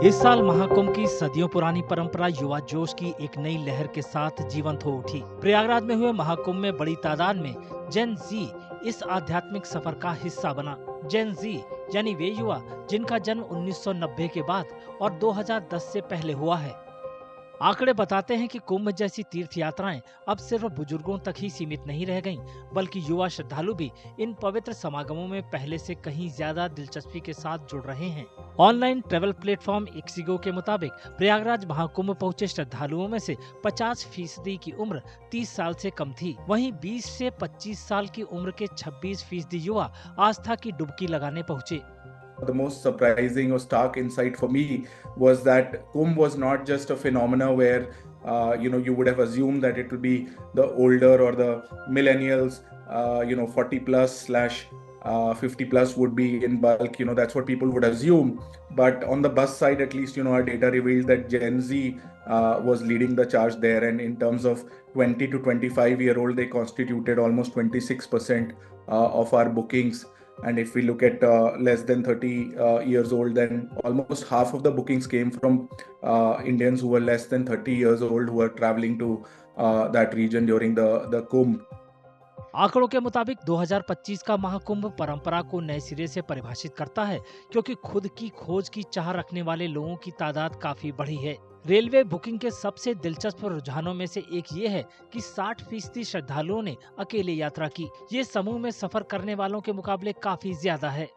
इस साल महाकुंभ की सदियों पुरानी परंपरा युवा जोश की एक नई लहर के साथ जीवंत हो उठी। प्रयागराज में हुए महाकुंभ में बड़ी तादाद में जेन जी इस आध्यात्मिक सफर का हिस्सा बना। जेन जी यानी वे युवा जिनका जन्म 1990 के बाद और 2010 से पहले हुआ है। आंकड़े बताते हैं कि कुंभ जैसी तीर्थ यात्राएं अब सिर्फ बुजुर्गों तक ही सीमित नहीं रह गईं, बल्कि युवा श्रद्धालु भी इन पवित्र समागमों में पहले से कहीं ज्यादा दिलचस्पी के साथ जुड़ रहे हैं। ऑनलाइन ट्रैवल प्लेटफॉर्म इक्सिगो के मुताबिक प्रयागराज महाकुंभ पहुंचे श्रद्धालुओं में से 50% की उम्र 30 साल से कम थी। वहीं 20 से 25 साल की उम्र के 26% युवा आस्था की डुबकी लगाने पहुंचे। The most surprising or stark insight for me was that Kumbh was not just a phenomena where you would have assumed that it will be the older or the millennials, 40 plus slash 50 plus would be in bulk. That's what people would assume. But on the bus side, at least, our data revealed that Gen Z was leading the charge there. And in terms of 20 to 25-year-old, they constituted almost 26% of our bookings. And if we look at less than 30 years old, then almost half of the bookings came from Indians who were less than 30 years old who were traveling to that region during the Kumbh. आंकड़ों के मुताबिक 2025 का महाकुंभ परंपरा को नए सिरे से परिभाषित करता है, क्योंकि खुद की खोज की चाह रखने वाले लोगों की तादाद काफी बढ़ी है। रेलवे बुकिंग के सबसे दिलचस्प रुझानों में से एक ये है कि 60% श्रद्धालुओं ने अकेले यात्रा की। ये समूह में सफर करने वालों के मुकाबले काफी ज्यादा है।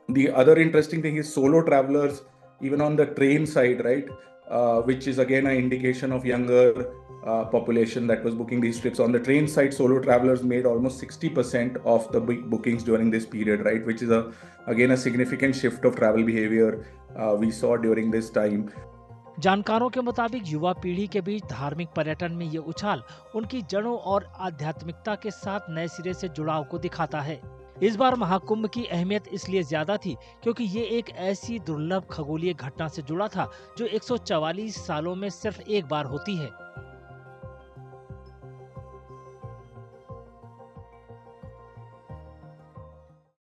The other interesting thing is solo travelers, even on the train side, right? Which is again an indication of younger population that was booking these trips. On the train side, solo travelers made almost 60% of the bookings during this period, right? Which is again a significant shift of travel behavior we saw during this time. जानकारों के मुताबिक युवा पीढ़ी के बीच धार्मिक पर्यटन में ये उछाल उनकी जड़ों और आध्यात्मिकता के साथ नए सिरे से जुड़ाव को दिखाता है। इस बार महाकुंभ की अहमियत इसलिए ज्यादा थी क्योंकि ये एक ऐसी दुर्लभ खगोलीय घटना से जुड़ा था जो 144 सालों में सिर्फ एक बार होती है।